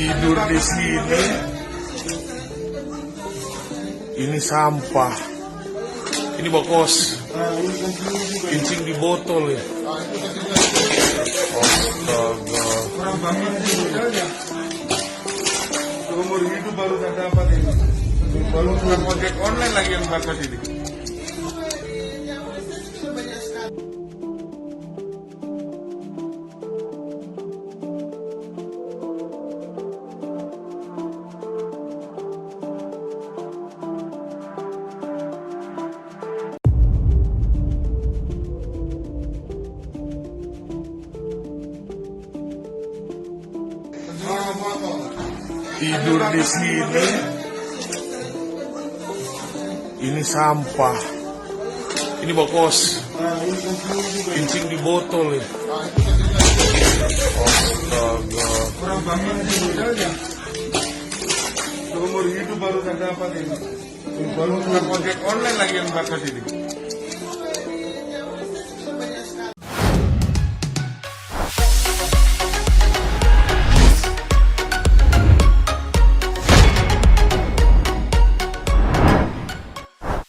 Tidur di sini. Ini sampah. Ini bokos. Kencing di botol ya. Astaga. Seumur hidup baru saya dapat ini. Baru ojek online lagi yang bagus ini. Tidur di sini. Ini sampah. Ini bokos. Kencing di botol ya. Astaga. Seumur hidup baru saya dapat ini. Baru ojek online lagi yang bagus ini.